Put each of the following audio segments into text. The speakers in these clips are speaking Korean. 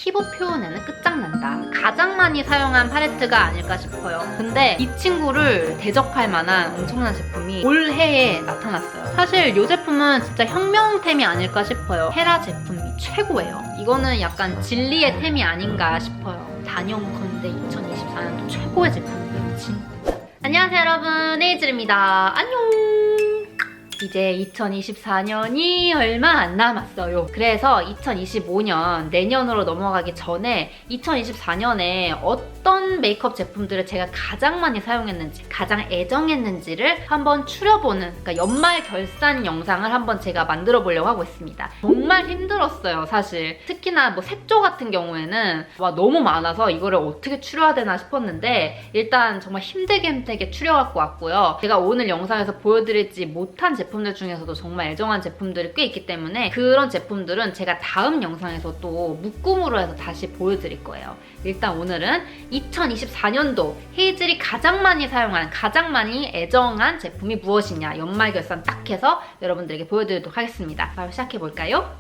피부 표현에는 끝장난다. 가장 많이 사용한 팔레트가 아닐까 싶어요. 근데 이 친구를 대적할 만한 엄청난 제품이 올해에 나타났어요. 사실 이 제품은 진짜 혁명템이 아닐까 싶어요. 헤라 제품이 최고예요. 이거는 약간 진리의 템이 아닌가 싶어요. 단연컨대 2024년도 최고의 제품이에요. 진짜. 안녕하세요 여러분, 헤이즐입니다. 안녕. 이제 2024년이 얼마 안 남았어요. 그래서 2025년 내년으로 넘어가기 전에 2024년에 어떤 메이크업 제품들을 제가 가장 많이 사용했는지, 가장 애정했는지를 한번 추려보는, 그러니까 연말 결산 영상을 한번 제가 만들어 보려고 하고 있습니다. 정말 힘들었어요, 사실. 특히나 뭐 색조 같은 경우에는 와, 너무 많아서 이거를 어떻게 추려야 되나 싶었는데 일단 정말 힘들게 추려갖고 왔고요. 제가 오늘 영상에서 보여드리지 못한 제품들 중에서도 정말 애정한 제품들이 꽤 있기 때문에 그런 제품들은 제가 다음 영상에서 또 묶음으로 해서 다시 보여드릴 거예요. 일단 오늘은 2024년도 헤이즐이 가장 많이 사용한, 가장 많이 애정한 제품이 무엇이냐 연말 결산 딱 해서 여러분들에게 보여드리도록 하겠습니다. 바로 시작해볼까요?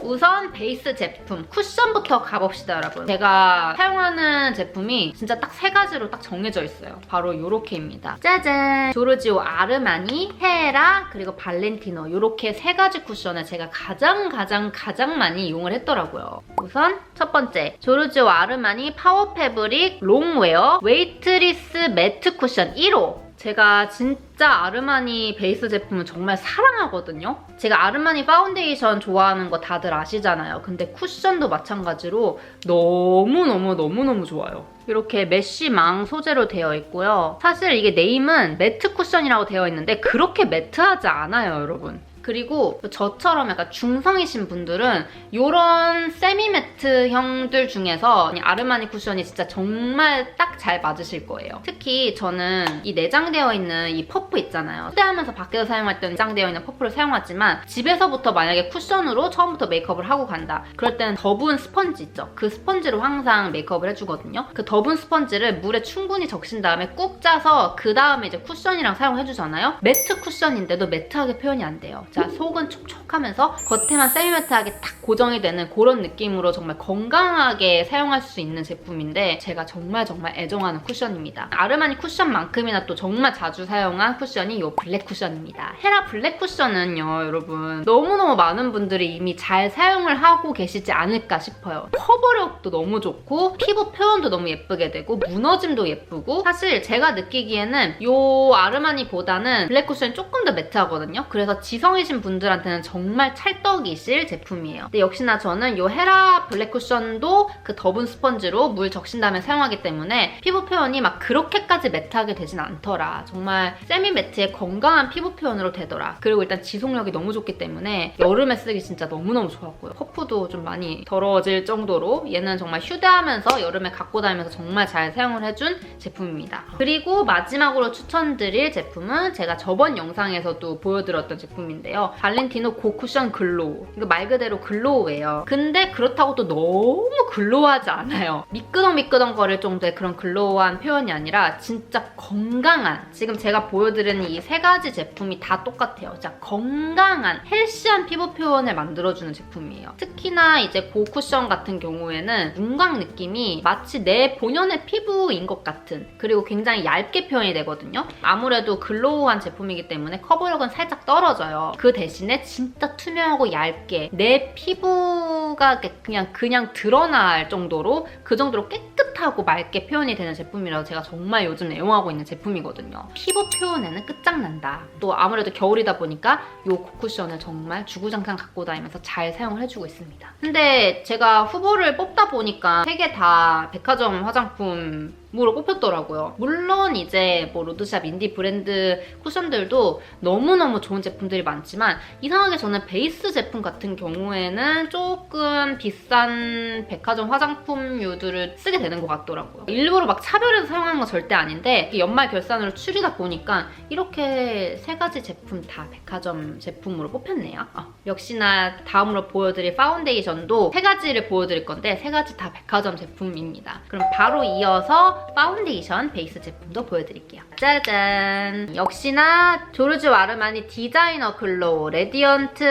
우선 베이스 제품 쿠션부터 가봅시다 여러분. 제가 사용하는 제품이 진짜 딱 세 가지로 딱 정해져 있어요. 바로 요렇게입니다. 짜잔! 조르지오 아르마니, 헤라, 그리고 발렌티노 요렇게 세 가지 쿠션을 제가 가장 많이 이용을 했더라고요. 우선 첫 번째 조르지오 아르마니 파워 패브릭 롱웨어 웨이트리스 매트 쿠션 1호. 제가 진짜 아르마니 베이스 제품은 정말 사랑하거든요. 제가 아르마니 파운데이션 좋아하는 거 다들 아시잖아요. 근데 쿠션도 마찬가지로 너무너무 좋아요. 이렇게 메쉬망 소재로 되어 있고요. 사실 이게 네임은 매트 쿠션이라고 되어 있는데 그렇게 매트하지 않아요, 여러분. 그리고 저처럼 약간 중성이신 분들은 이런 세미매트 형들 중에서 아르마니 쿠션이 진짜 정말 딱 잘 맞으실 거예요. 특히 저는 이 내장되어 있는 이 퍼프 있잖아요. 휴대하면서 밖에서 사용할 때는 내장되어 있는 퍼프를 사용하지만 집에서부터 만약에 쿠션으로 처음부터 메이크업을 하고 간다. 그럴 때는 더분 스펀지 있죠? 그 스펀지로 항상 메이크업을 해주거든요. 그 더분 스펀지를 물에 충분히 적신 다음에 꾹 짜서 그 다음에 이제 쿠션이랑 사용해주잖아요. 매트 쿠션인데도 매트하게 표현이 안 돼요. 자, 속은 촉촉하면서 겉에만 세미매트하게 딱 고정이 되는 그런 느낌으로 정말 건강하게 사용할 수 있는 제품인데 제가 정말 애정하는 쿠션입니다. 아르마니 쿠션만큼이나 또 정말 자주 사용한 쿠션이 이 블랙 쿠션입니다. 헤라 블랙 쿠션은요, 여러분 너무너무 많은 분들이 이미 잘 사용을 하고 계시지 않을까 싶어요. 커버력도 너무 좋고 피부 표현도 너무 예쁘게 되고 무너짐도 예쁘고 사실 제가 느끼기에는 이 아르마니보다는 블랙 쿠션이 조금 더 매트하거든요. 그래서 지성이신 분들한테는 정말 찰떡이실 제품이에요. 근데 역시나 저는 이 헤라 블랙 쿠션도 그 더분 스펀지로 물 적신 다음에 사용하기 때문에 피부 표현이 막 그렇게까지 매트하게 되진 않더라. 정말 세미 매트의 건강한 피부 표현으로 되더라. 그리고 일단 지속력이 너무 좋기 때문에 여름에 쓰기 진짜 너무너무 좋았고요. 퍼프도 좀 많이 더러워질 정도로 얘는 정말 휴대하면서 여름에 갖고 다니면서 정말 잘 사용을 해준 제품입니다. 그리고 마지막으로 추천드릴 제품은 제가 저번 영상에서도 보여드렸던 제품인데요. 발렌티노 고쿠션 글로우. 이거 말 그대로 글로우예요. 근데 그렇다고 또 너무 글로우하지 않아요. 미끄덩미끄덩 거릴 정도의 그런 글로우한 표현이 아니라 진짜 건강한, 지금 제가 보여드리는 이 세 가지 제품이 다 똑같아요. 진짜 건강한 헬시한 피부 표현을 만들어주는 제품이에요. 특히나 이제 고쿠션 같은 경우에는 윤곽 느낌이 마치 내 본연의 피부인 것 같은, 그리고 굉장히 얇게 표현이 되거든요. 아무래도 글로우한 제품이기 때문에 커버력은 살짝 떨어져요. 그 대신에 진짜 투명하고 얇게 내 피부가 그냥 드러날 정도로 그 정도로 깨끗하고 맑게 표현이 되는 제품이라서 제가 정말 요즘 애용하고 있는 제품이거든요. 피부 표현에는 끝장난다. 또 아무래도 겨울이다 보니까 이 고쿠션을 정말 주구장창 갖고 다니면서 잘 사용을 해주고 있습니다. 근데 제가 후보를 뽑다 보니까 3개 다 백화점 화장품 으로 뽑혔더라고요. 물론 이제 뭐 로드샵 인디 브랜드 쿠션들도 너무너무 좋은 제품들이 많지만 이상하게 저는 베이스 제품 같은 경우에는 조금 비싼 백화점 화장품류들을 쓰게 되는 것 것 같더라고요. 일부러 막 차별해서 사용하는 건 절대 아닌데 연말 결산으로 추리다 보니까 이렇게 3가지 제품 다 백화점 제품으로 뽑혔네요. 역시나 다음으로 보여드릴 파운데이션도 3가지를 보여드릴 건데 3가지 다 백화점 제품입니다. 그럼 바로 이어서 파운데이션 베이스 제품도 보여드릴게요. 짜잔! 역시나 조르주 아르마니 디자이너 글로우 레디언트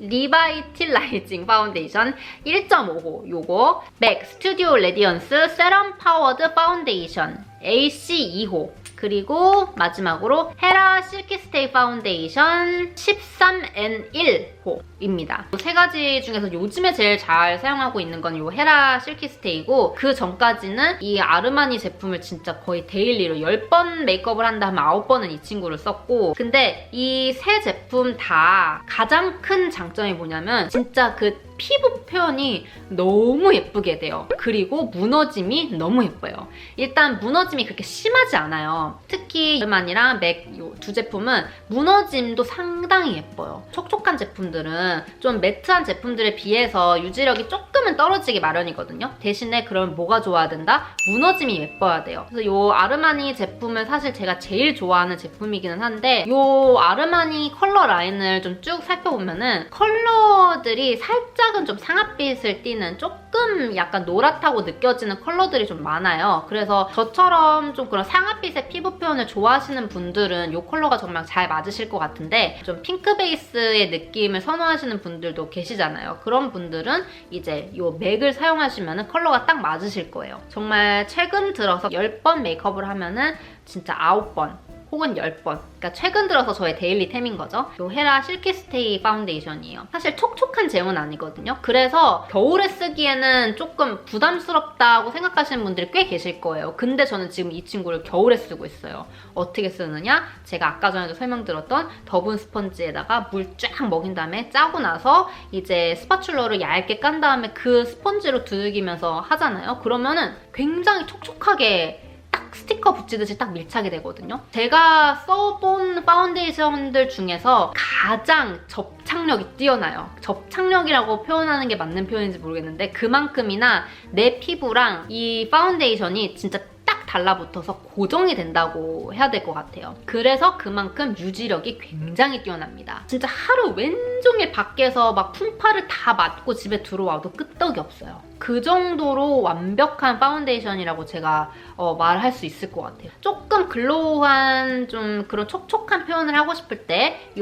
리바이틸라이징 파운데이션 1.5호 요거 맥 스튜디오 레디언스 세럼 파워드 파운데이션 AC 2호 그리고 마지막으로 헤라 실키스테이 파운데이션 13N1호입니다. 3가지 중에서 요즘에 제일 잘 사용하고 있는 건 이 헤라 실키스테이고 그 전까지는 이 아르마니 제품을 진짜 거의 데일리로 10번 메이크업을 한다 하면 9번은 이 친구를 썼고 근데 이 3 제품 다 가장 큰 장점이 뭐냐면 진짜 그 피부 표현이 너무 예쁘게 돼요. 그리고 무너짐이 너무 예뻐요. 일단 무너짐이 그렇게 심하지 않아요. 특히 아르마니랑 맥 이 두 제품은 무너짐도 상당히 예뻐요. 촉촉한 제품들은 좀 매트한 제품들에 비해서 유지력이 조금은 떨어지기 마련이거든요. 대신에 그럼 뭐가 좋아야 된다? 무너짐이 예뻐야 돼요. 그래서 이 아르마니 제품은 사실 제가 제일 좋아하는 제품이기는 한데 이 아르마니 컬러 라인을 좀 쭉 살펴보면은 컬러들이 살짝은 좀 상아빛을 띠는 조금 약간 노랗다고 느껴지는 컬러들이 좀 많아요. 그래서 저처럼 좀 그런 상아빛의 피부 표현을 좋아하시는 분들은 이 컬러가 정말 잘 맞으실 것 같은데 좀 핑크 베이스의 느낌을 선호하시는 분들도 계시잖아요. 그런 분들은 이제 이 맥을 사용하시면 컬러가 딱 맞으실 거예요. 정말 최근 들어서 10번 메이크업을 하면은 진짜 9번 혹은 10번. 그러니까 최근 들어서 저의 데일리템인 거죠. 이 헤라 실키스테이 파운데이션이에요. 사실 촉촉한 제형은 아니거든요. 그래서 겨울에 쓰기에는 조금 부담스럽다고 생각하시는 분들이 꽤 계실 거예요. 근데 저는 지금 이 친구를 겨울에 쓰고 있어요. 어떻게 쓰느냐? 제가 아까 전에도 설명드렸던 더분 스펀지에다가 물 쫙 먹인 다음에 짜고 나서 이제 스파츌러를 얇게 깐 다음에 그 스펀지로 두들기면서 하잖아요. 그러면은 굉장히 촉촉하게 스티커 붙이듯이 딱 밀착이 되거든요. 제가 써본 파운데이션들 중에서 가장 접착력이 뛰어나요. 접착력이라고 표현하는 게 맞는 표현인지 모르겠는데 그만큼이나 내 피부랑 이 파운데이션이 진짜 딱 달라붙어서 고정이 된다고 해야 될 것 같아요. 그래서 그만큼 유지력이 굉장히 뛰어납니다. 진짜 하루 왼종일 밖에서 막 풍파를 다 맞고 집에 들어와도 끄떡이 없어요. 그 정도로 완벽한 파운데이션이라고 제가 말할 수 있을 것 같아요. 조금 글로우한 좀 그런 촉촉한 표현을 하고 싶을 때 이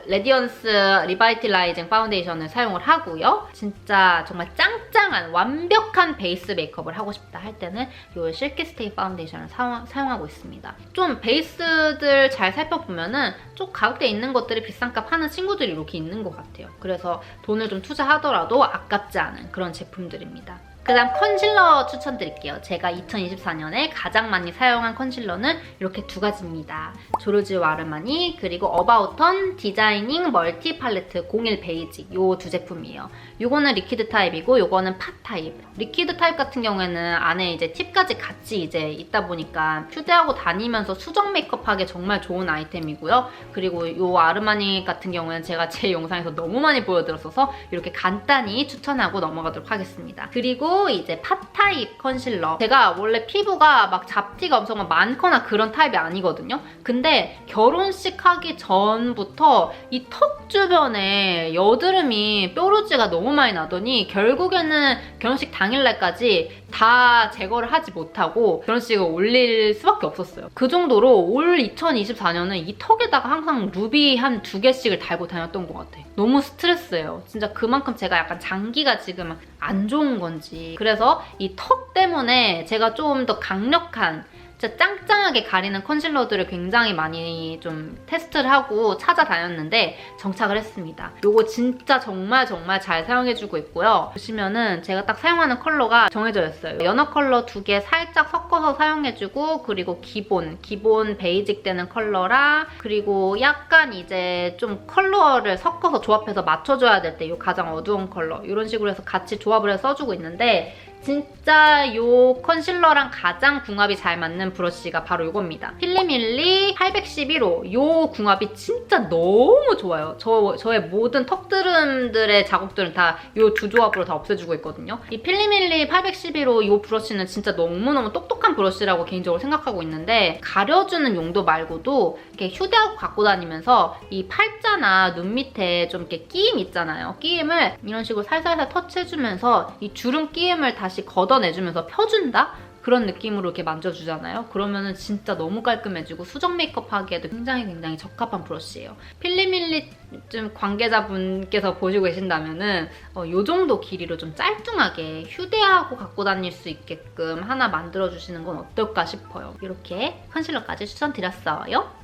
레디언스 리바이틸라이징 파운데이션을 사용을 하고요. 진짜 정말 짱짱한 완벽한 베이스 메이크업을 하고 싶다 할 때는 이 실키스테이 파운데이션을 사용하고 있습니다. 좀 베이스들 잘 살펴보면은 좀 가격대 있는 것들이 비싼 값 하는 친구들이 이렇게 있는 것 같아요. 그래서 돈을 좀 투자하더라도 아깝지 않은 그런 제품들입니다. 그 다음 컨실러 추천드릴게요. 제가 2024년에 가장 많이 사용한 컨실러는 이렇게 2가지입니다. 조르지오 아르마니 그리고 어바웃턴 디자이닝 멀티 팔레트 01 베이지 이 2 제품이에요. 이거는 리퀴드 타입이고 이거는 팟 타입. 리퀴드 타입 같은 경우에는 안에 이제 팁까지 같이 이제 있다 보니까 휴대하고 다니면서 수정 메이크업 하기 정말 좋은 아이템이고요. 그리고 이 아르마니 같은 경우에는 제가 제 영상에서 너무 많이 보여드렸어서 이렇게 간단히 추천하고 넘어가도록 하겠습니다. 그리고 이제 팟 타입 컨실러. 제가 원래 피부가 막 잡티가 엄청 많거나 그런 타입이 아니거든요. 근데 결혼식 하기 전부터 이 턱 주변에 여드름이 뾰루지가 너무 많이 나더니 결국에는 결혼식 당일날까지 다 제거를 하지 못하고 결혼식을 올릴 수밖에 없었어요. 그 정도로 올 2024년은 이 턱에다가 항상 루비 한 2개씩을 달고 다녔던 것 같아요. 너무 스트레스예요. 진짜 그만큼 제가 약간 장기가 지금 안 좋은 건지. 그래서 이 턱 때문에 제가 좀 더 강력한 진짜 짱짱하게 가리는 컨실러들을 굉장히 많이 좀 테스트를 하고 찾아다녔는데 정착을 했습니다. 이거 진짜 정말 잘 사용해주고 있고요. 보시면은 제가 딱 사용하는 컬러가 정해져 있어요. 연어 컬러 2개 살짝 섞어서 사용해주고 그리고 기본 베이직 되는 컬러랑 그리고 약간 이제 좀 컬러를 섞어서 조합해서 맞춰줘야 될 때 이 가장 어두운 컬러 이런 식으로 해서 같이 조합을 해서 써주고 있는데 진짜 이 컨실러랑 가장 궁합이 잘 맞는 있는 브러쉬가 바로 이겁니다. 필리밀리 811호. 요 궁합이 진짜 너무 좋아요. 저의 모든 턱드름들의 자국들은 다 요 두 조합으로 다 없애주고 있거든요. 이 필리밀리 811호 요 브러쉬는 진짜 너무너무 똑똑한 브러쉬라고 개인적으로 생각하고 있는데, 가려주는 용도 말고도 이렇게 휴대하고 갖고 다니면서 이 팔자나 눈 밑에 좀 이렇게 끼임 있잖아요. 끼임을 이런 식으로 살살살 터치해주면서 이 주름 끼임을 다시 걷어내주면서 펴준다? 그런 느낌으로 이렇게 만져주잖아요. 그러면은 진짜 너무 깔끔해지고 수정 메이크업 하기에도 굉장히 적합한 브러쉬예요. 필리밀리 좀 관계자분께서 보시고 계신다면은 요 정도 길이로 좀 짤뚱하게 휴대하고 갖고 다닐 수 있게끔 하나 만들어주시는 건 어떨까 싶어요. 이렇게 컨실러까지 추천드렸어요.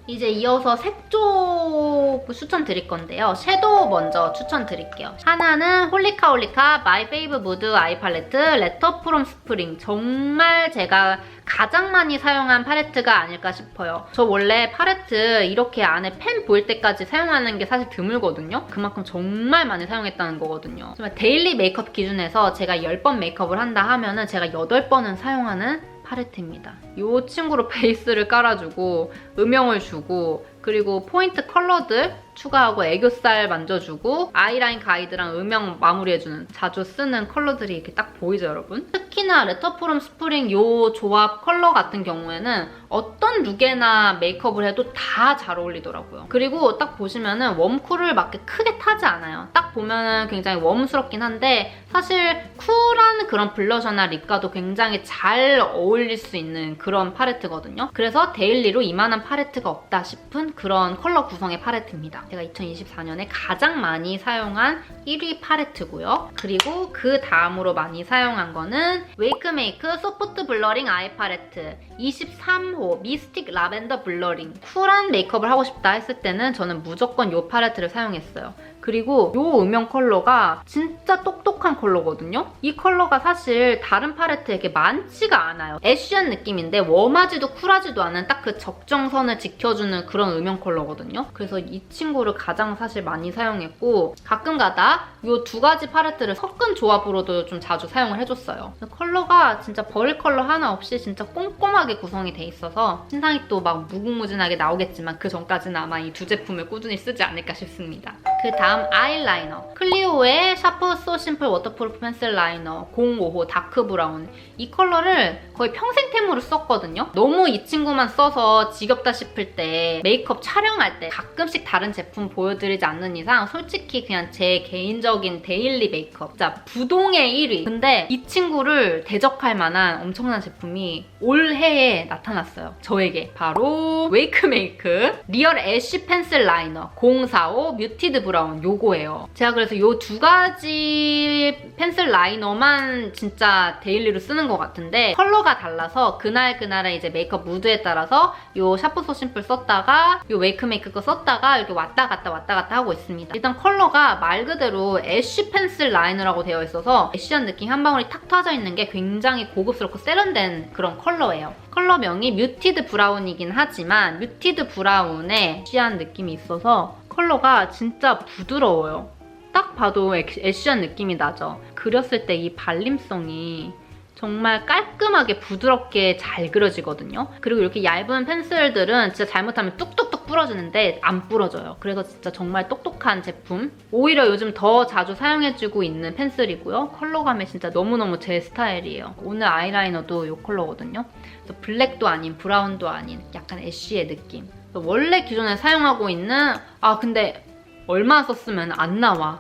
이제 이어서 색조 추천드릴 건데요. 섀도우 먼저 추천드릴게요. 하나는 홀리카 마이 페이브 무드 아이 팔레트 레터 프롬 스프링. 정말 제가 가장 많이 사용한 팔레트가 아닐까 싶어요. 저 원래 팔레트 이렇게 안에 펜 보일 때까지 사용하는 게 사실 드물거든요. 그만큼 정말 많이 사용했다는 거거든요. 정말 데일리 메이크업 기준에서 제가 10번 메이크업을 한다 하면은 제가 8번은 사용하는 팔레트입니다. 이 친구로 베이스를 깔아주고 음영을 주고, 그리고 포인트 컬러들 추가하고 애교살 만져주고 아이라인 가이드랑 음영 마무리해주는, 자주 쓰는 컬러들이 이렇게 딱 보이죠, 여러분? 특히나 레터 프롬 스프링 요 조합 컬러 같은 경우에는 어떤 룩에나 메이크업을 해도 다 잘 어울리더라고요. 그리고 딱 보시면은 웜쿨을 막 크게 타지 않아요. 딱 보면은 굉장히 웜스럽긴 한데 사실 쿨한 그런 블러셔나 립과도 굉장히 잘 어울릴 수 있는 그런 팔레트거든요. 그래서 데일리로 이만한 팔레트가 없다 싶은 그런 컬러 구성의 팔레트입니다. 제가 2024년에 가장 많이 사용한 1위 팔레트고요. 그리고 그 다음으로 많이 사용한 거는 웨이크메이크 소프트 블러링 아이 팔레트 23호 미스틱 라벤더 블러링. 쿨한 메이크업을 하고 싶다 했을 때는 저는 무조건 이 팔레트를 사용했어요. 그리고 이 음영 컬러가 진짜 똑똑한 컬러거든요. 이 컬러가 사실 다른 팔레트에 이렇게 많지가 않아요. 애쉬한 느낌인데 웜하지도 쿨하지도 않은 딱 그 적정선을 지켜주는 그런 음영 컬러거든요. 그래서 이 친구를 가장 사실 많이 사용했고, 가끔가다 이 두 가지 팔레트를 섞은 조합으로도 좀 자주 사용을 해줬어요. 컬러가 진짜 버릴 컬러 하나 없이 진짜 꼼꼼하게 구성이 돼 있어서 신상이 또 막 무궁무진하게 나오겠지만 그 전까지는 아마 이 두 제품을 꾸준히 쓰지 않을까 싶습니다. 그 다음 아이라이너. 클리오의 샤프 소 심플 워터프루프 펜슬 라이너 05호 다크 브라운. 이 컬러를 거의 평생템으로 썼거든요. 너무 이 친구만 써서 지겹다 싶을 때, 메이크업 촬영할 때 가끔씩 다른 제품 보여드리지 않는 이상 솔직히 그냥 제 개인적인 데일리 메이크업 진짜 부동의 1위. 근데 이 친구를 대적할 만한 엄청난 제품이 올해에 나타났어요. 저에게. 바로 웨이크메이크 리얼 애쉬 펜슬 라이너 045 뮤티드 브라운 요거예요. 제가 그래서 요 두 가지 펜슬 라이너만 진짜 데일리로 쓰는 것 같은데, 컬러가 달라서 그날그날의 이제 메이크업 무드에 따라서 요 샤프 소 심플 썼다가 요 웨이크메이크 거 썼다가 이렇게 왔다 갔다 하고 있습니다. 일단 컬러가 말 그대로 애쉬 펜슬 라이너라고 되어 있어서 애쉬한 느낌 한 방울이 탁 터져 있는 게 굉장히 고급스럽고 세련된 그런 컬러예요. 컬러명이 뮤티드 브라운이긴 하지만 뮤티드 브라운에 애쉬한 느낌이 있어서 컬러가 진짜 부드러워요. 딱 봐도 애쉬한 느낌이 나죠. 그렸을 때 이 발림성이 정말 깔끔하게 부드럽게 잘 그려지거든요. 그리고 이렇게 얇은 펜슬들은 진짜 잘못하면 뚝뚝뚝 부러지는데 안 부러져요. 그래서 진짜 정말 똑똑한 제품. 오히려 요즘 더 자주 사용해주고 있는 펜슬이고요. 컬러감이 진짜 너무너무 제 스타일이에요. 오늘 아이라이너도 이 컬러거든요. 그래서 블랙도 아닌 브라운도 아닌 약간 애쉬의 느낌. 원래 기존에 사용하고 있는, 근데 얼마 썼으면 안 나와.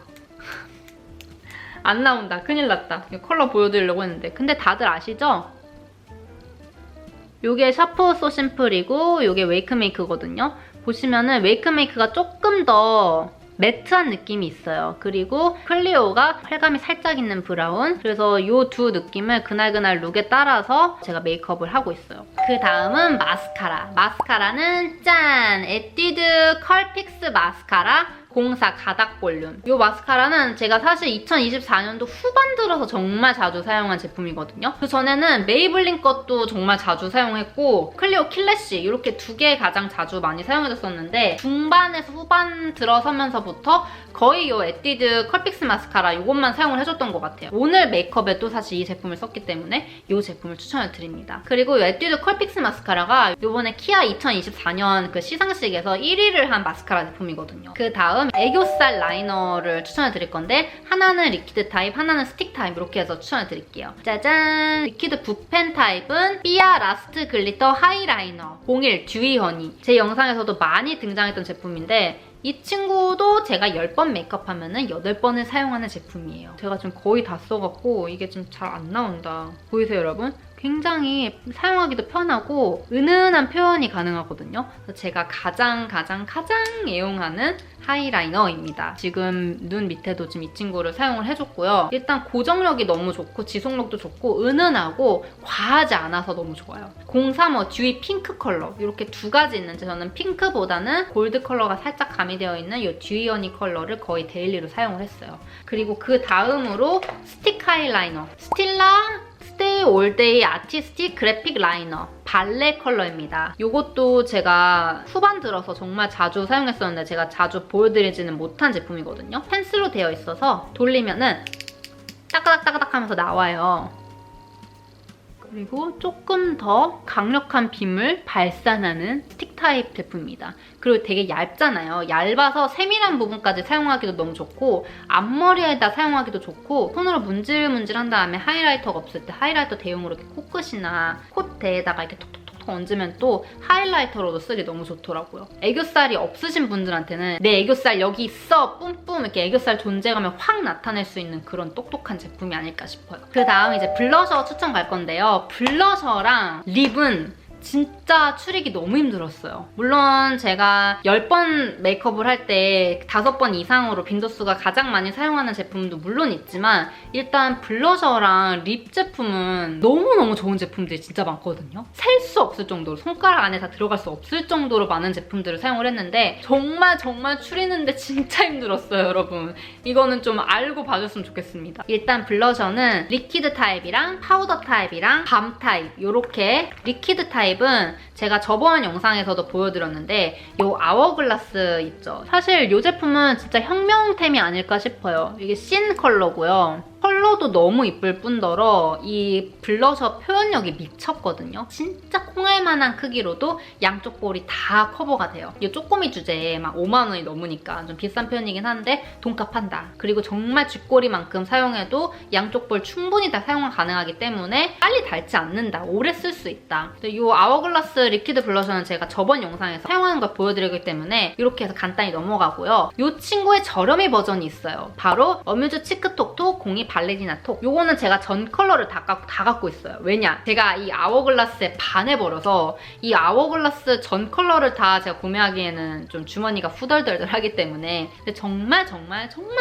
안 나온다. 큰일 났다. 컬러 보여드리려고 했는데. 근데 다들 아시죠? 요게 샤프 소 심플이고 요게 웨이크메이크거든요. 보시면은 웨이크메이크가 조금 더 매트한 느낌이 있어요. 그리고 클리오가 펄감이 살짝 있는 브라운. 그래서 이 두 느낌을 그날그날 룩에 따라서 제가 메이크업을 하고 있어요. 그 다음은 마스카라. 마스카라는 짠! 에뛰드 컬픽스 마스카라 04 가닥 볼륨. 이 마스카라는 제가 사실 2024년도 후반 들어서 정말 자주 사용한 제품이거든요. 그 전에는 메이블린 것도 정말 자주 사용했고 클리오 킬래쉬 이렇게 두 개 가장 자주 많이 사용해줬었는데 중반에서 후반 들어서면서부터 거의 이 에뛰드 컬픽스 마스카라 이것만 사용을 해줬던 것 같아요. 오늘 메이크업에도 사실 이 제품을 썼기 때문에 이 제품을 추천을 드립니다. 그리고 이 에뛰드 컬픽스 마스카라가 이번에 키아 2024년 그 시상식에서 1위를 한 마스카라 제품이거든요. 그 다음 애교살 라이너를 추천을 드릴 건데 하나는 리퀴드 타입, 하나는 스틱 타입 이렇게 해서 추천을 드릴게요. 짜잔! 리퀴드 붓펜 타입은 삐아 라스트 글리터 하이라이너 01 듀이 허니. 제 영상에서도 많이 등장했던 제품인데 이 친구도 제가 10번 메이크업하면은 8번을 사용하는 제품이에요. 제가 지금 거의 다 써갖고 이게 좀 잘 안 나온다. 보이세요, 여러분? 굉장히 사용하기도 편하고 은은한 표현이 가능하거든요. 그래서 제가 가장 애용하는 하이라이너입니다. 지금 눈 밑에도 지금 이 친구를 사용을 해줬고요. 일단 고정력이 너무 좋고 지속력도 좋고 은은하고 과하지 않아서 너무 좋아요. 035 듀이 핑크 컬러 이렇게 두 가지 있는데 저는 핑크보다는 골드 컬러가 살짝 가미되어 있는 이 듀이 허니 컬러를 거의 데일리로 사용을 했어요. 그리고 그 다음으로 스틱 하이라이너 스틸라 스테이 올데이 아티스틱 그래픽 라이너 발레 컬러입니다. 이것도 제가 후반 들어서 정말 자주 사용했었는데 제가 자주 보여드리지는 못한 제품이거든요. 펜슬로 되어 있어서 돌리면은 따까닥따까닥 하면서 나와요. 그리고 조금 더 강력한 빔을 발산하는 스틱 타입 제품입니다. 그리고 되게 얇잖아요. 얇아서 세밀한 부분까지 사용하기도 너무 좋고 앞머리에다 사용하기도 좋고 손으로 문질문질한 다음에 하이라이터가 없을 때 하이라이터 대용으로 이렇게 코끝이나 콧대에다가 이렇게 톡톡톡 얹으면 또 하이라이터로도 쓰기 너무 좋더라고요. 애교살이 없으신 분들한테는 내 애교살 여기 있어 뿜뿜 이렇게 애교살 존재감을 확 나타낼 수 있는 그런 똑똑한 제품이 아닐까 싶어요. 그 다음 이제 블러셔 추천 갈 건데요. 블러셔랑 립은 진짜 추리기 너무 힘들었어요. 물론 제가 10번 메이크업을 할 때 5번 이상으로 빈도수가 가장 많이 사용하는 제품도 물론 있지만 일단 블러셔랑 립 제품은 너무너무 좋은 제품들이 진짜 많거든요. 셀 수 없을 정도로 손가락 안에 다 들어갈 수 없을 정도로 많은 제품들을 사용을 했는데 정말 추리는데 진짜 힘들었어요, 여러분. 이거는 좀 알고 봐줬으면 좋겠습니다. 일단 블러셔는 리퀴드 타입이랑 파우더 타입이랑 밤 타입 이렇게 리퀴드 타입은 제가 저번 영상에서도 보여드렸는데 이 아워글라스 있죠? 사실 이 제품은 진짜 혁명템이 아닐까 싶어요. 이게 씬 컬러고요. 컬러도 너무 이쁠 뿐더러 이 블러셔 표현력이 미쳤거든요. 진짜 콩알만한 크기로도 양쪽 볼이 다 커버가 돼요. 이 쪼꼬미 주제에 막 5만 원이 넘으니까 좀 비싼 편이긴 한데 돈값한다. 그리고 정말 쥐꼬리만큼 사용해도 양쪽 볼 충분히 다 사용 가능하기 때문에 빨리 닳지 않는다. 오래 쓸 수 있다. 이 아워글라스 리퀴드 블러셔는 제가 저번 영상에서 사용하는 걸 보여드리기 때문에 이렇게 해서 간단히 넘어가고요. 이 친구의 저렴이 버전이 있어요. 바로 어뮤즈 치크톡톡 02 발레리나 톡. 요거는 제가 전 컬러를 다 갖고 있어요. 왜냐? 제가 이 아워글라스에 반해버려서 이 아워글라스 전 컬러를 다 제가 구매하기에는 좀 주머니가 후덜덜덜하기 때문에 근데 정말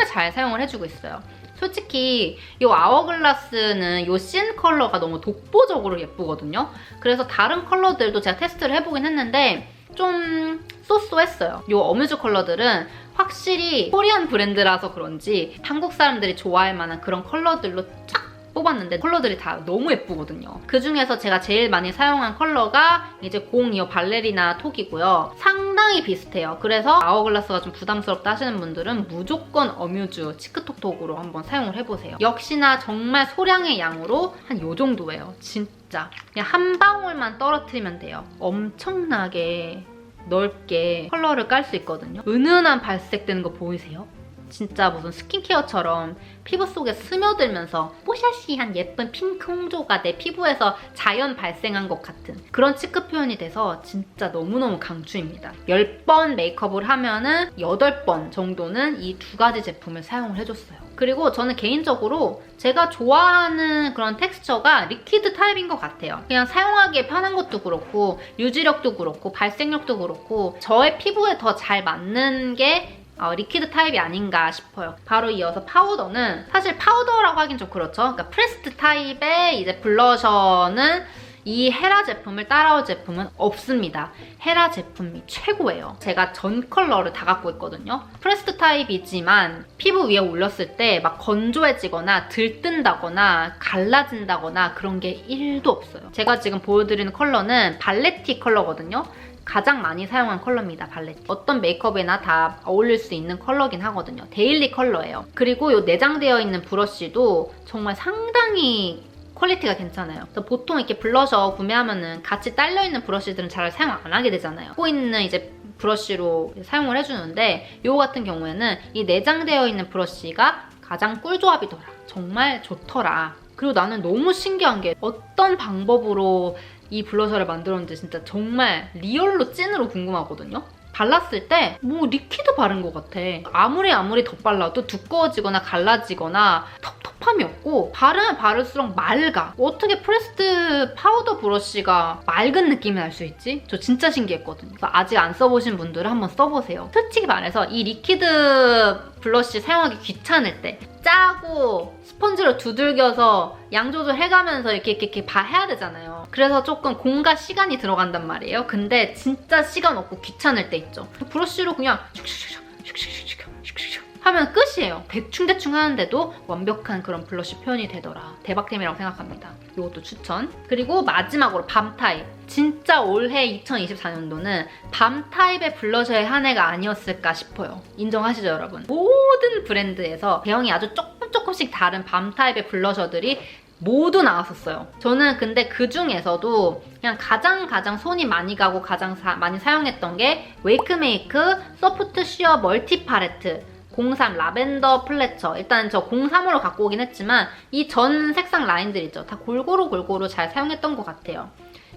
잘 사용을 해주고 있어요. 솔직히 이 아워글라스는 이 씬 컬러가 너무 독보적으로 예쁘거든요. 그래서 다른 컬러들도 제가 테스트를 해보긴 했는데 좀 쏘쏘했어요. 이 어뮤즈 컬러들은 확실히 코리안 브랜드라서 그런지 한국 사람들이 좋아할 만한 그런 컬러들로 쫙 뽑았는데 컬러들이 다 너무 예쁘거든요. 그중에서 제가 제일 많이 사용한 컬러가 이제 02 발레리나 톡이고요. 상당히 비슷해요. 그래서 아워글라스가 좀 부담스럽다 하시는 분들은 무조건 어뮤즈 치크톡톡으로 한번 사용을 해보세요. 역시나 정말 소량의 양으로 한 요 정도예요. 진짜 그냥 한 방울만 떨어뜨리면 돼요. 엄청나게 넓게 컬러를 깔 수 있거든요. 은은한 발색 되는 거 보이세요? 진짜 무슨 스킨케어처럼 피부 속에 스며들면서 뽀샤시한 예쁜 핑크 홍조가 내 피부에서 자연 발생한 것 같은 그런 치크 표현이 돼서 진짜 너무너무 강추입니다. 10번 메이크업을 하면은 8번 정도는 이 두 가지 제품을 사용을 해줬어요. 그리고 저는 개인적으로 제가 좋아하는 그런 텍스처가 리퀴드 타입인 것 같아요. 그냥 사용하기에 편한 것도 그렇고 유지력도 그렇고 발색력도 그렇고 저의 피부에 더 잘 맞는 게 리퀴드 타입이 아닌가 싶어요. 바로 이어서 파우더는 사실 파우더라고 하긴 좀 그렇죠. 그러니까 프레스드 타입의 이제 블러셔는 이 헤라 제품을 따라올 제품은 없습니다. 헤라 제품이 최고예요. 제가 전 컬러를 다 갖고 있거든요. 프레스드 타입이지만 피부 위에 올렸을 때 막 건조해지거나 들뜬다거나 갈라진다거나 그런 게 1도 없어요. 제가 지금 보여드리는 컬러는 발레티 컬러거든요. 가장 많이 사용한 컬러입니다, 발레티. 어떤 메이크업에나 다 어울릴 수 있는 컬러긴 하거든요. 데일리 컬러예요. 그리고 이 내장되어 있는 브러쉬도 정말 상당히 퀄리티가 괜찮아요. 보통 이렇게 블러셔 구매하면은 같이 딸려있는 브러쉬들은 잘 사용 안 하게 되잖아요. 갖고 있는 이제 브러쉬로 사용을 해주는데 이거 같은 경우에는 이 내장되어 있는 브러쉬가 가장 꿀조합이더라. 정말 좋더라. 그리고 나는 너무 신기한 게 어떤 방법으로 이 블러셔를 만들었는지 진짜 정말 리얼로 찐으로 궁금하거든요. 발랐을 때 뭐 리퀴드 바른 것 같아. 아무리 덧발라도 두꺼워지거나 갈라지거나 텁텁함이 없고 바르면 바를수록 맑아. 어떻게 프레스드 파우더 브러쉬가 맑은 느낌이 날 수 있지? 저 진짜 신기했거든요. 그래서 아직 안 써보신 분들은 한번 써보세요. 솔직히 말해서 이 리퀴드 블러쉬 사용하기 귀찮을 때 짜고 스펀지로 두들겨서 양 조절해가면서 이렇게 해야 되잖아요. 그래서 조금 공과 시간이 들어간단 말이에요. 근데 진짜 시간 없고 귀찮을 때 있죠. 브러쉬로 그냥 슉슉슉슉슉슉슉슉 하면 끝이에요. 대충대충 하는데도 완벽한 그런 블러쉬 표현이 되더라. 대박템이라고 생각합니다. 이것도 추천. 그리고 마지막으로 밤 타입. 진짜 올해 2024년도는 밤 타입의 블러셔의 한 해가 아니었을까 싶어요. 인정하시죠, 여러분? 모든 브랜드에서 대형이 아주 조금씩 다른 밤 타입의 블러셔들이 모두 나왔었어요. 저는 근데 그 중에서도 그냥 가장 손이 많이 가고 가장 많이 사용했던 게 웨이크메이크 소프트 쉬어 멀티 팔레트 03 라벤더 플래처. 일단 저 03으로 갖고 오긴 했지만 이 전 색상 라인들 있죠. 다 골고루 잘 사용했던 것 같아요.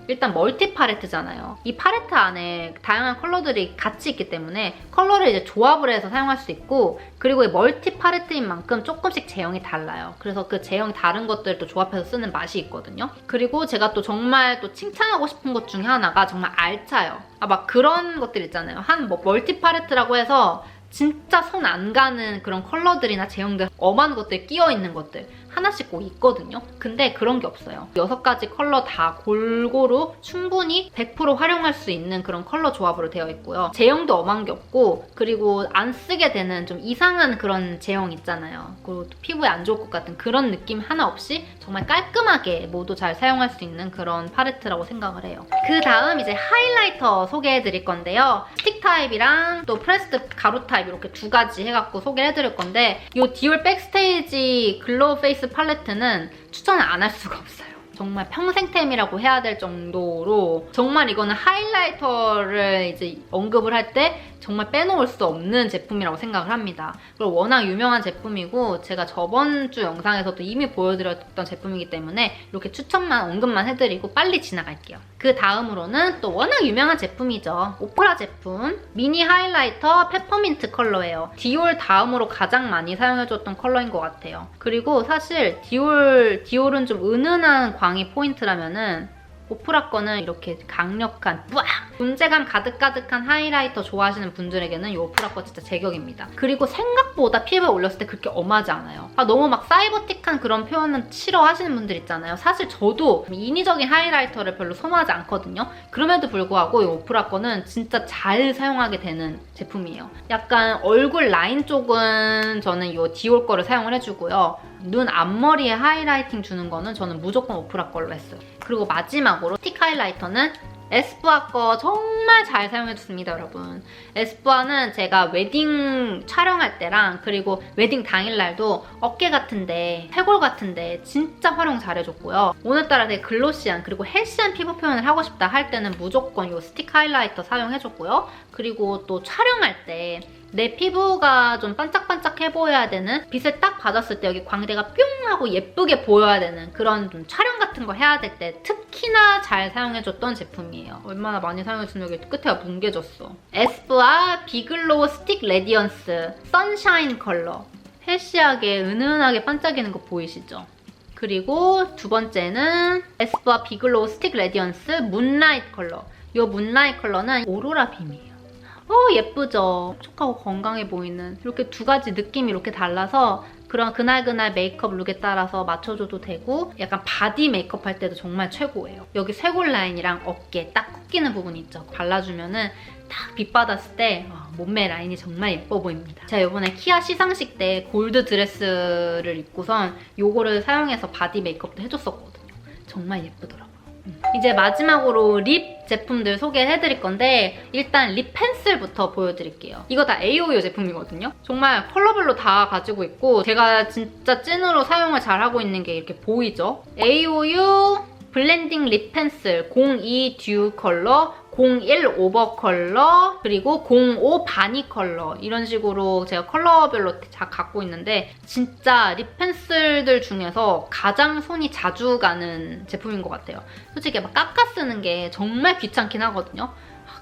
일단 멀티 팔레트잖아요. 이 팔레트 안에 다양한 컬러들이 같이 있기 때문에 컬러를 이제 조합을 해서 사용할 수 있고, 그리고 이 멀티 팔레트인 만큼 조금씩 제형이 달라요. 그래서 그 제형이 다른 것들을 또 조합해서 쓰는 맛이 있거든요. 그리고 제가 또 정말 또 칭찬하고 싶은 것 중에 하나가 정말 알차요. 막 그런 것들 있잖아요. 뭐 멀티 팔레트라고 해서 진짜 손 안 가는 그런 컬러들이나 제형들, 엄한 것들, 끼어있는 것들 하나씩 꼭 있거든요. 근데 그런 게 없어요. 6가지 컬러 다 골고루 충분히 100% 활용할 수 있는 그런 컬러 조합으로 되어 있고요. 제형도 엄한 게 없고, 그리고 안 쓰게 되는 좀 이상한 그런 제형 있잖아요. 그리고 또 피부에 안 좋을 것 같은 그런 느낌 하나 없이 정말 깔끔하게 모두 잘 사용할 수 있는 그런 팔레트라고 생각을 해요. 그 다음 이제 하이라이터 소개해드릴 건데요. 스틱 타입이랑 또 프레스드 가루 타입 이렇게 2가지 해갖고 소개해드릴 건데, 이 디올 백스테이지 글로우 페이스 팔레트는 추천을 안 할 수가 없어요. 정말 평생템이라고 해야 될 정도로 정말 이거는 하이라이터를 이제 언급을 할 때 정말 빼놓을 수 없는 제품이라고 생각을 합니다. 그리고 워낙 유명한 제품이고 제가 저번 주 영상에서도 이미 보여드렸던 제품이기 때문에 이렇게 추천만 언급만 해드리고 빨리 지나갈게요. 그 다음으로는 또 워낙 유명한 제품이죠. 오프라 제품 미니 하이라이터 페퍼민트 컬러예요. 디올 다음으로 가장 많이 사용해줬던 컬러인 것 같아요. 그리고 사실 디올은 좀 은은한 광이 포인트라면은 오프라 거는 이렇게 강력한 뿌악! 존재감 가득가득한 하이라이터 좋아하시는 분들에게는 이 오프라 거 진짜 제격입니다. 그리고 생각보다 피부에 올렸을 때 그렇게 엄하지 않아요. 너무 막 사이버틱한 그런 표현은 싫어하시는 분들 있잖아요. 사실 저도 인위적인 하이라이터를 별로 선호하지 않거든요. 그럼에도 불구하고 이 오프라 거는 진짜 잘 사용하게 되는 제품이에요. 약간 얼굴 라인 쪽은 저는 이 디올 거를 사용을 해주고요. 눈 앞머리에 하이라이팅 주는 거는 저는 무조건 오프라 걸로 했어요. 그리고 마지막으로 스틱 하이라이터는 에스쁘아 거 정말 잘 사용해줬습니다, 여러분. 에스쁘아는 제가 웨딩 촬영할 때랑 그리고 웨딩 당일날도 어깨 같은데,쇄골 같은데 진짜 활용 잘해줬고요. 오늘따라 되게 글로시한 그리고 헬시한 피부 표현을 하고 싶다 할 때는 무조건 이 스틱 하이라이터 사용해줬고요. 그리고 또 촬영할 때 내 피부가 좀 반짝반짝해 보여야 되는, 빛을 딱 받았을 때 여기 광대가 뿅 하고 예쁘게 보여야 되는 그런 좀 촬영 같은 거 해야 될 때 특히나 잘 사용해줬던 제품이에요. 얼마나 많이 사용해주면 여기 끝에가 뭉개졌어. 에스쁘아 비글로우 스틱 레디언스 선샤인 컬러. 헬시하게 은은하게 반짝이는 거 보이시죠? 그리고 두 번째는 에스쁘아 비글로우 스틱 레디언스 문라이트 컬러. 이 문라이트 컬러는 오로라 빔이에요. 예쁘죠? 촉촉하고 건강해 보이는, 이렇게 2가지 느낌이 이렇게 달라서 그런 그날그날 메이크업 룩에 따라서 맞춰줘도 되고 약간 바디 메이크업 할 때도 정말 최고예요. 여기 쇄골 라인이랑 어깨 딱 꺾이는 부분 있죠? 발라주면은 딱 빛 받았을 때 몸매 라인이 정말 예뻐 보입니다. 제가 이번에 키아 시상식 때 골드 드레스를 입고선 요거를 사용해서 바디 메이크업도 해줬었거든요. 정말 예쁘더라고요. 이제 마지막으로 립 제품들 소개해드릴 건데 일단 립 펜슬부터 보여드릴게요. 이거 다 AOU 제품이거든요. 정말 컬러별로 다 가지고 있고 제가 진짜 찐으로 사용을 잘하고 있는 게 이렇게 보이죠? AOU 블렌딩 립 펜슬 02 듀 컬러, 01 오버 컬러, 그리고 05 바니 컬러 이런 식으로 제가 컬러별로 다 갖고 있는데 진짜 립 펜슬들 중에서 가장 손이 자주 가는 제품인 것 같아요. 솔직히 막 깎아 쓰는 게 정말 귀찮긴 하거든요.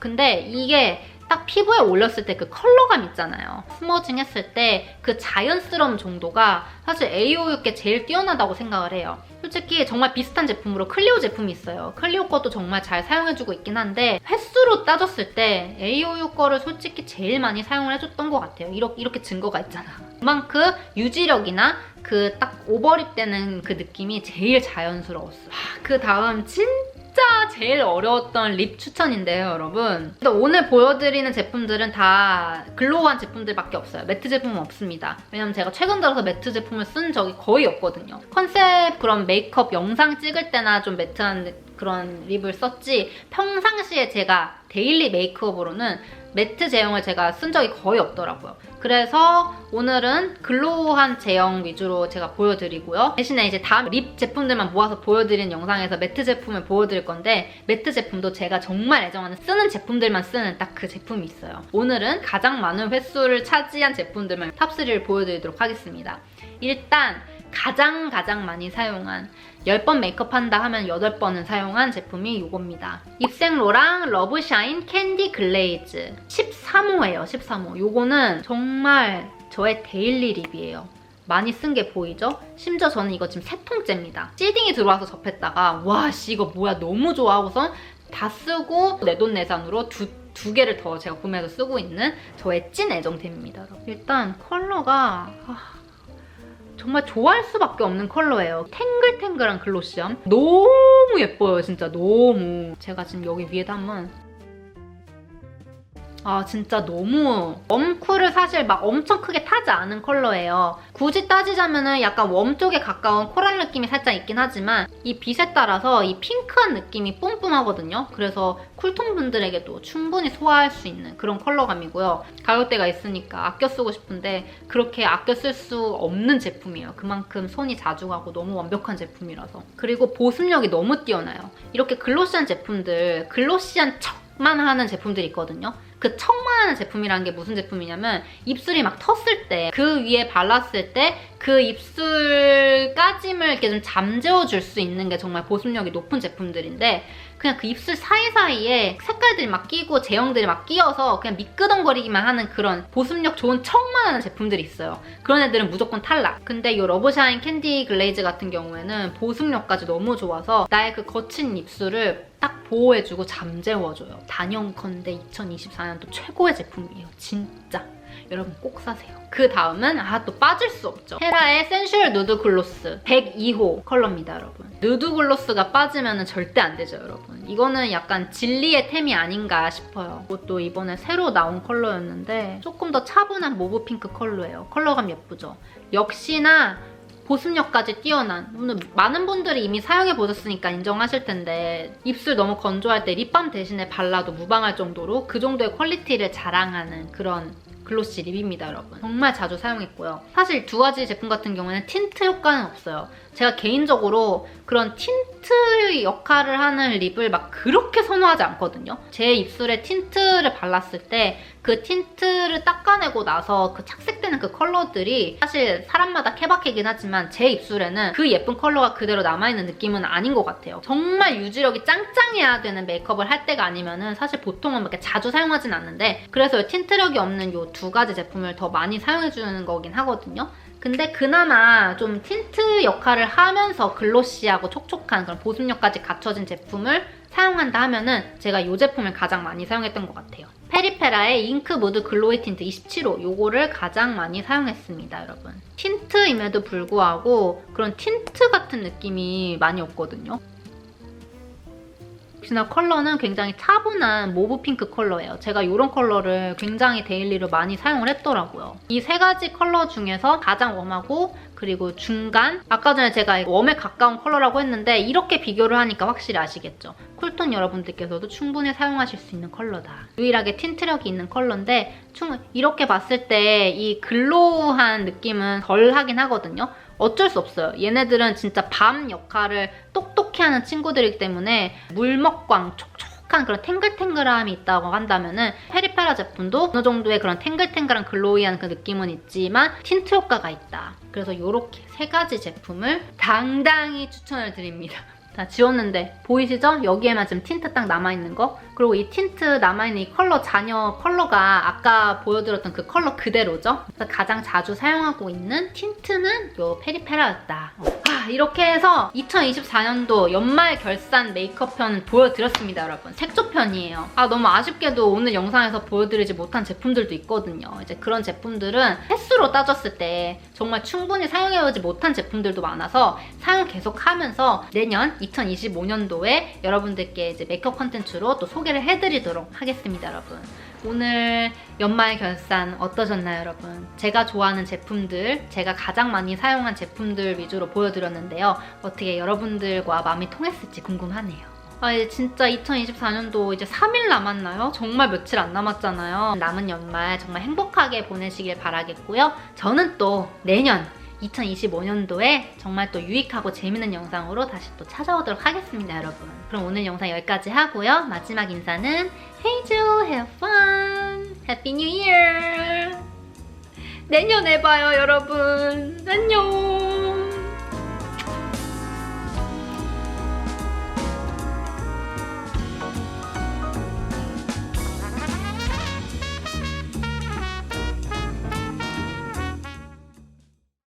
근데 이게 딱 피부에 올렸을 때 그 컬러감 있잖아요. 스머징 했을 때 그 자연스러움 정도가 사실 AOU께 제일 뛰어나다고 생각을 해요. 솔직히 정말 비슷한 제품으로 클리오 제품이 있어요. 클리오 것도 정말 잘 사용해주고 있긴 한데 횟수로 따졌을 때 AOU 거를 솔직히 제일 많이 사용을 해줬던 것 같아요. 이렇게 증거가 있잖아. 그만큼 유지력이나 그 딱 오버립 되는 그 느낌이 제일 자연스러웠어요. 그 다음 진짜 제일 어려웠던 립 추천인데요, 여러분. 오늘 보여드리는 제품들은 다 글로우한 제품들밖에 없어요. 매트 제품은 없습니다. 왜냐면 제가 최근 들어서 매트 제품을 쓴 적이 거의 없거든요. 컨셉 그런 메이크업 영상 찍을 때나 좀 매트한 그런 립을 썼지 평상시에 제가 데일리 메이크업으로는 매트 제형을 제가 쓴 적이 거의 없더라고요. 그래서 오늘은 글로우한 제형 위주로 제가 보여드리고요. 대신에 이제 다음 립 제품들만 모아서 보여드리는 영상에서 매트 제품을 보여드릴 건데 매트 제품도 제가 정말 애정하는 쓰는 제품들만 쓰는 딱 그 제품이 있어요. 오늘은 가장 많은 횟수를 차지한 제품들만 탑3를 보여드리도록 하겠습니다. 일단 가장 많이 사용한 10번 메이크업 한다 하면 8번은 사용한 제품이 이겁니다. 입생로랑 러브샤인 캔디 글레이즈 13호예요. 13호. 요거는 정말 저의 데일리 립이에요. 많이 쓴 게 보이죠? 심지어 저는 이거 지금 3통째입니다. 시딩이 들어와서 접했다가 와씨 이거 뭐야 너무 좋아 하고선 다 쓰고 내돈내산으로 두 개를 더 제가 구매해서 쓰고 있는 저의 찐 애정템입니다. 여러분. 일단 컬러가 정말 좋아할 수밖에 없는 컬러예요. 탱글탱글한 글로시함. 너무 예뻐요, 진짜 너무. 제가 지금 여기 위에다 한번 진짜 너무 웜쿨을 사실 막 엄청 크게 타지 않은 컬러예요. 굳이 따지자면은 약간 웜 쪽에 가까운 코랄 느낌이 살짝 있긴 하지만 이 빛에 따라서 이 핑크한 느낌이 뿜뿜하거든요. 그래서 쿨톤 분들에게도 충분히 소화할 수 있는 그런 컬러감이고요. 가격대가 있으니까 아껴 쓰고 싶은데 그렇게 아껴 쓸 수 없는 제품이에요. 그만큼 손이 자주 가고 너무 완벽한 제품이라서. 그리고 보습력이 너무 뛰어나요. 이렇게 글로시한 제품들, 글로시한 척만 하는 제품들이 있거든요. 그 척만 하는 제품이라는 게 무슨 제품이냐면 입술이 막 텄을 때 그 위에 발랐을 때 그 입술 까짐을 이렇게 좀 잠재워줄 수 있는 게 정말 보습력이 높은 제품들인데 그냥 그 입술 사이사이에 색깔들이 막 끼고 제형들이 막 끼어서 그냥 미끄덩거리기만 하는 그런 보습력 좋은 척만 하는 제품들이 있어요. 그런 애들은 무조건 탈락. 근데 이 러브샤인 캔디 글레이즈 같은 경우에는 보습력까지 너무 좋아서 나의 그 거친 입술을 딱 보호해주고 잠재워줘요. 단연컨대 2024년도 최고의 제품이에요. 진짜. 여러분 꼭 사세요. 그 다음은 또 빠질 수 없죠. 헤라의 센슈얼 누드 글로스 102호 컬러입니다, 여러분. 누드 글로스가 빠지면 절대 안 되죠, 여러분. 이거는 약간 진리의 템이 아닌가 싶어요. 이것도 이번에 새로 나온 컬러였는데 조금 더 차분한 모브 핑크 컬러예요. 컬러감 예쁘죠? 역시나 보습력까지 뛰어난, 많은 분들이 이미 사용해보셨으니까 인정하실 텐데 입술 너무 건조할 때 립밤 대신에 발라도 무방할 정도로 그 정도의 퀄리티를 자랑하는 그런 글로시 립입니다, 여러분. 정말 자주 사용했고요. 사실 두 가지 제품 같은 경우에는 틴트 효과는 없어요. 제가 개인적으로 그런 틴트 역할을 하는 립을 막 그렇게 선호하지 않거든요. 제 입술에 틴트를 발랐을 때 그 틴트를 닦아내고 나서 그 착색되는 그 컬러들이 사실 사람마다 케바케긴 하지만 제 입술에는 그 예쁜 컬러가 그대로 남아있는 느낌은 아닌 것 같아요. 정말 유지력이 짱짱해야 되는 메이크업을 할 때가 아니면은 사실 보통은 그렇게 자주 사용하진 않는데 그래서 틴트력이 없는 이 두 가지 제품을 더 많이 사용해주는 거긴 하거든요. 근데 그나마 좀 틴트 역할을 하면서 글로시하고 촉촉한 그런 보습력까지 갖춰진 제품을 사용한다 하면은 제가 이 제품을 가장 많이 사용했던 것 같아요. 페리페라의 잉크 무드 글로이 틴트 27호 요거를 가장 많이 사용했습니다, 여러분. 틴트임에도 불구하고 그런 틴트 같은 느낌이 많이 없거든요. 역시나 컬러는 굉장히 차분한 모브 핑크 컬러예요. 제가 이런 컬러를 굉장히 데일리로 많이 사용을 했더라고요. 이 세 가지 컬러 중에서 가장 웜하고 그리고 중간, 아까 전에 제가 웜에 가까운 컬러라고 했는데 이렇게 비교를 하니까 확실히 아시겠죠? 쿨톤 여러분들께서도 충분히 사용하실 수 있는 컬러다. 유일하게 틴트력이 있는 컬러인데 이렇게 봤을 때 이 글로우한 느낌은 덜 하긴 하거든요. 어쩔 수 없어요. 얘네들은 진짜 밤 역할을 똑똑히 하는 친구들이기 때문에 물먹광, 촉촉한 그런 탱글탱글함이 있다고 한다면은 페리페라 제품도 어느 정도의 그런 탱글탱글한 글로이한 그 느낌은 있지만 틴트 효과가 있다. 그래서 이렇게 세 가지 제품을 당당히 추천을 드립니다. 자, 지웠는데 보이시죠? 여기에만 지금 틴트 딱 남아있는 거. 그리고 이 틴트 남아있는 이 컬러 잔여 컬러가 아까 보여드렸던 그 컬러 그대로죠? 그래서 가장 자주 사용하고 있는 틴트는 이 페리페라였다. 이렇게 해서 2024년도 연말 결산 메이크업 편을 보여드렸습니다, 여러분. 색조편이에요. 너무 아쉽게도 오늘 영상에서 보여드리지 못한 제품들도 있거든요. 이제 그런 제품들은 횟수로 따졌을 때 정말 충분히 사용해보지 못한 제품들도 많아서 사용 계속하면서 내년 2025년도에 여러분들께 이제 메이크업 컨텐츠로 또 소개를 해드리도록 하겠습니다, 여러분. 오늘 연말 결산 어떠셨나요, 여러분? 제가 좋아하는 제품들, 제가 가장 많이 사용한 제품들 위주로 보여드렸는데요. 어떻게 여러분들과 마음이 통했을지 궁금하네요. 이제 진짜 2024년도 이제 3일 남았나요? 정말 며칠 안 남았잖아요. 남은 연말 정말 행복하게 보내시길 바라겠고요. 저는 또 내년 2025년도에 정말 또 유익하고 재밌는 영상으로 다시 또 찾아오도록 하겠습니다, 여러분. 그럼 오늘 영상 여기까지 하고요. 마지막 인사는 헤이즈, have fun! Happy New Year! 내년에 봐요, 여러분. 안녕!